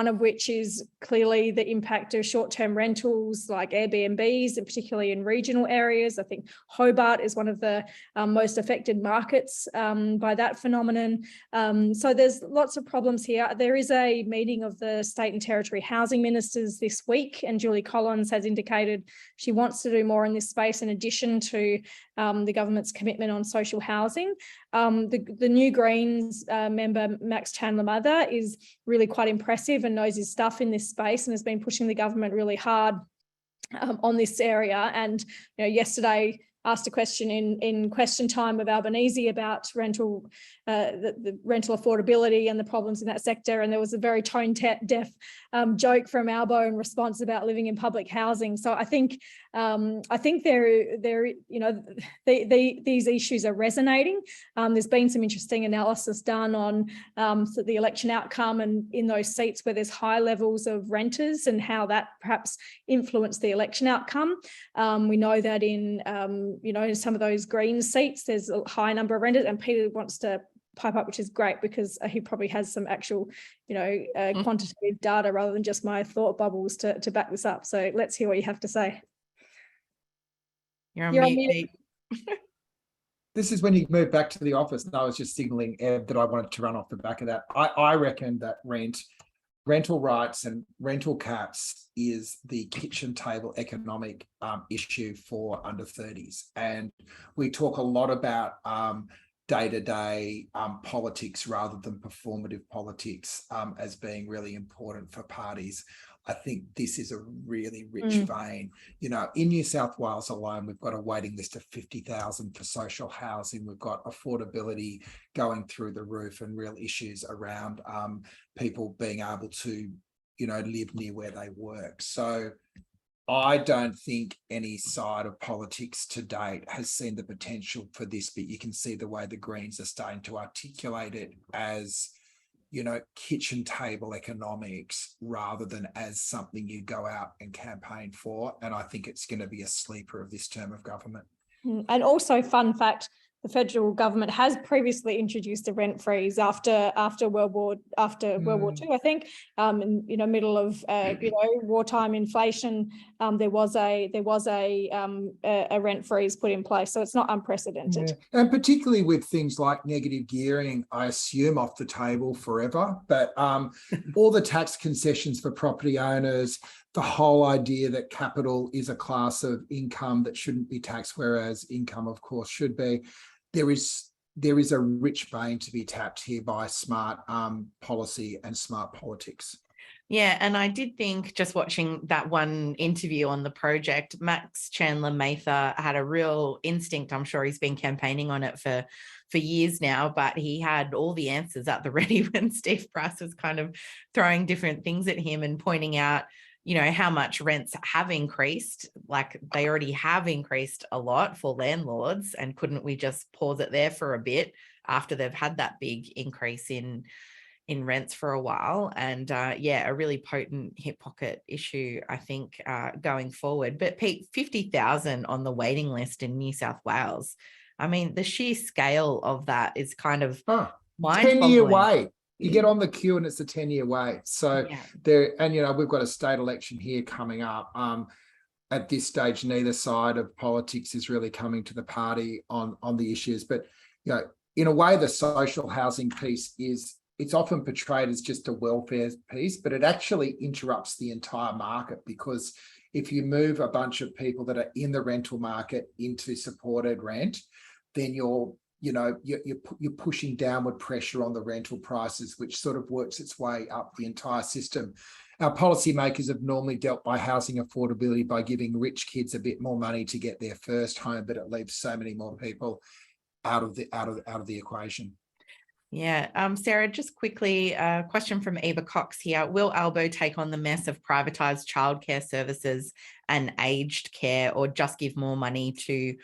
of which is clearly the impact of short-term rentals like Airbnbs, and particularly in regional areas. I think Hobart is one of the most affected markets by that phenomenon. So there's lots of problems here. There is a meeting of the state and territory housing ministers this week, and Julie Collins has indicated she wants to do more in this space in addition to the government's commitment on social housing. The new Greens member, Max Chandler-Mather, is really quite impressive and knows his stuff in this space and has been pushing the government really hard on this area. And yesterday asked a question in question time of Albanese about rental, the rental affordability and the problems in that sector. And there was a very tone-deaf joke from Albo in response about living in public housing. So I think these issues are resonating. There's been some interesting analysis done on the election outcome and in those seats where there's high levels of renters and how that perhaps influenced the election outcome. We know that in some of those green seats, there's a high number of renters, and Peter wants to pipe up, which is great because he probably has some actual, quantitative data rather than just my thought bubbles to back this up. So let's hear what you have to say. You're on mute. This is when you move back to the office. And I was just signaling, Eb, that I wanted to run off the back of that. I reckon that rental rights and rental caps is the kitchen table economic issue for under 30s. And we talk a lot about day-to-day politics rather than performative politics as being really important for parties. I think this is a really rich vein. In New South Wales alone, we've got a waiting list of 50,000 for social housing. We've got affordability going through the roof and real issues around people being able to, live near where they work. So I don't think any side of politics to date has seen the potential for this, but you can see the way the Greens are starting to articulate it as kitchen table economics rather than as something you go out and campaign for. And I think it's going to be a sleeper of this term of government. And also, fun fact, the federal government has previously introduced a rent freeze after World War II, I think. In middle of wartime inflation, there was a rent freeze put in place, so it's not unprecedented. Yeah. And particularly with things like negative gearing, I assume off the table forever. But all the tax concessions for property owners, the whole idea that capital is a class of income that shouldn't be taxed, whereas income, of course, should be. There is a rich vein to be tapped here by smart policy and smart politics. Yeah, and I did think, just watching that one interview on the project, Max Chandler-Mather had a real instinct. I'm sure he's been campaigning on it for years now, but he had all the answers at the ready when Steve Price was kind of throwing different things at him and pointing out how much rents have increased. Like, they already have increased a lot for landlords, and couldn't we just pause it there for a bit after they've had that big increase in rents for a while? And a really potent hip pocket issue, I think, going forward. But Pete, 50,000 on the waiting list in New South Wales. I mean, the sheer scale of that is kind of mind-boggling. 10-year wait. You get on the queue and it's a 10-year wait. So we've got a state election here coming up. At this stage, neither side of politics is really coming to the party on the issues. But, in a way, the social housing piece it's often portrayed as just a welfare piece, but it actually interrupts the entire market, because if you move a bunch of people that are in the rental market into supported rent, then you're pushing downward pressure on the rental prices, which sort of works its way up the entire system. Our policymakers have normally dealt by housing affordability by giving rich kids a bit more money to get their first home, but it leaves so many more people out of the equation. Yeah. Sarah, just quickly, a question from Eva Cox here. Will Albo take on the mess of privatised childcare services and aged care, or just give more money to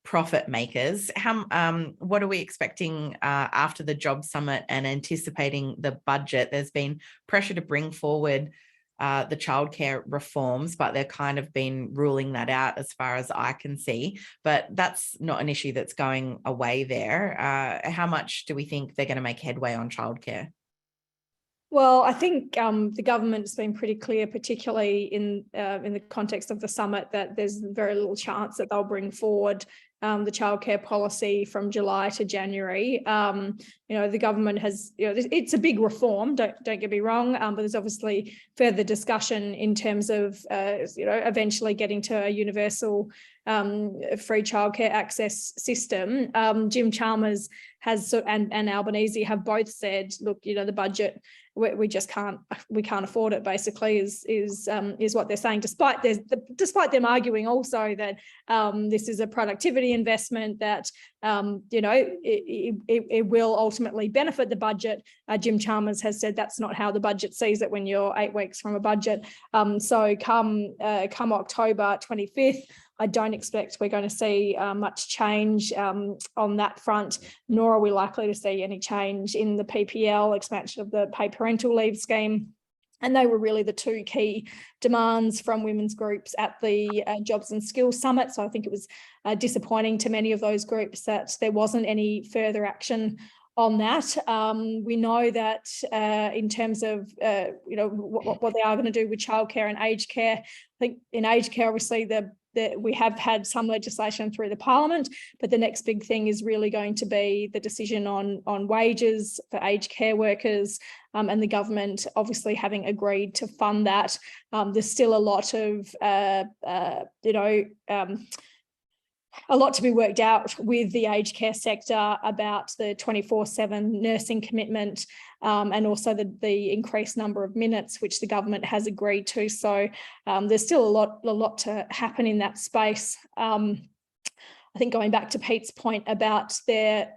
profit makers? What are we expecting after the job summit and anticipating the budget? There's been pressure to bring forward the childcare reforms, but they've kind of been ruling that out as far as I can see. But that's not an issue that's going away there. How much do we think they're going to make headway on childcare? Well, I think the government's been pretty clear, particularly in the context of the summit, that there's very little chance that they'll bring forward the childcare policy from July to January. The government has, it's a big reform, don't get me wrong, but there's obviously further discussion in terms of, eventually getting to a universal free childcare access system. Jim Chalmers has, and Albanese have both said, look, the budget, we just can't afford it, basically, is what they're saying, despite them arguing also that this is a productivity investment that it will ultimately benefit the budget. Jim Chalmers has said that's not how the budget sees it when you're 8 weeks from a budget. So come October 25th, I don't expect we're going to see much change on that front, nor are we likely to see any change in the PPL, expansion of the paid parental leave scheme. And they were really the two key demands from women's groups at the Jobs and Skills Summit. So I think it was disappointing to many of those groups that there wasn't any further action on that. We know that in terms of what they are going to do with childcare and aged care. I think in aged care, obviously we have had some legislation through the Parliament, but the next big thing is really going to be the decision on wages for aged care workers, and the government obviously having agreed to fund that. There's still a lot of a lot to be worked out with the aged care sector about the 24/7 nursing commitment, and also the increased number of minutes which the government has agreed to. So there's still a lot to happen in that space. I think going back to Pete's point about they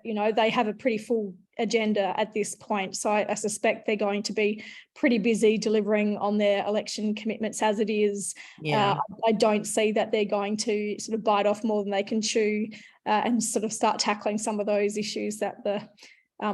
have a pretty full agenda at this point. So I suspect they're going to be pretty busy delivering on their election commitments as it is. Yeah. I don't see that they're going to sort of bite off more than they can chew and sort of start tackling some of those issues that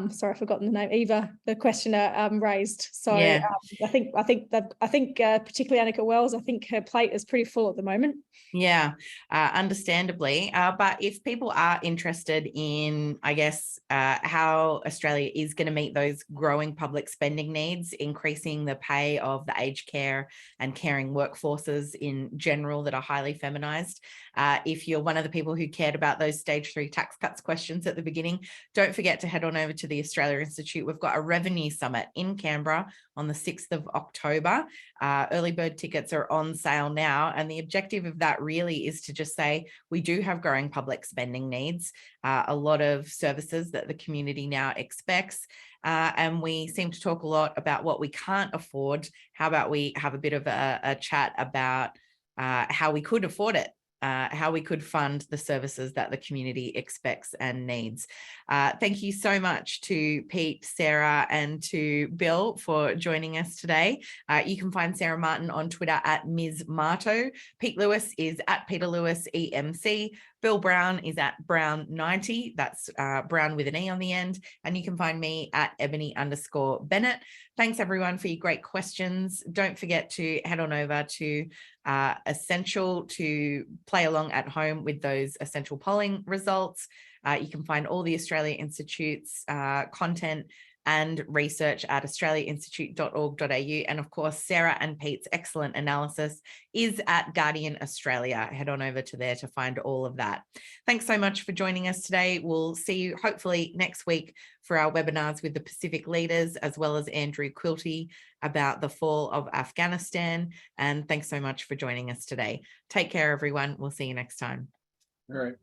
sorry, I've forgotten the name, Eva, the questioner, raised. So yeah. I think particularly Annika Wells, I think her plate is pretty full at the moment. Yeah, understandably. But if people are interested in, I guess, how Australia is going to meet those growing public spending needs, increasing the pay of the aged care and caring workforces in general that are highly feminised, if you're one of the people who cared about those stage 3 tax cuts questions at the beginning, don't forget to head on over to the Australia Institute. We've got a revenue summit in Canberra on the 6th of October. Early bird tickets are on sale now. And the objective of that really is to just say, we do have growing public spending needs, a lot of services that the community now expects. And we seem to talk a lot about what we can't afford. How about we have a bit of a chat about how we could afford it? How we could fund the services that the community expects and needs. Thank you so much to Pete, Sarah, and to Bill for joining us today. You can find Sarah Martin on Twitter at Ms. Marto. Pete Lewis is at Peter Lewis EMC. Bill Browne is at Browne90. That's Browne with an E on the end. And you can find me at Ebony_Bennett. Thanks everyone for your great questions. Don't forget to head on over to Essential to play along at home with those Essential polling results. You can find all the Australia Institute's content and research at australiainstitute.org.au. And of course, Sarah and Pete's excellent analysis is at Guardian Australia. Head on over to there to find all of that. Thanks so much for joining us today. We'll see you hopefully next week for our webinars with the Pacific leaders, as well as Andrew Quilty about the fall of Afghanistan. And thanks so much for joining us today. Take care, everyone. We'll see you next time. All right.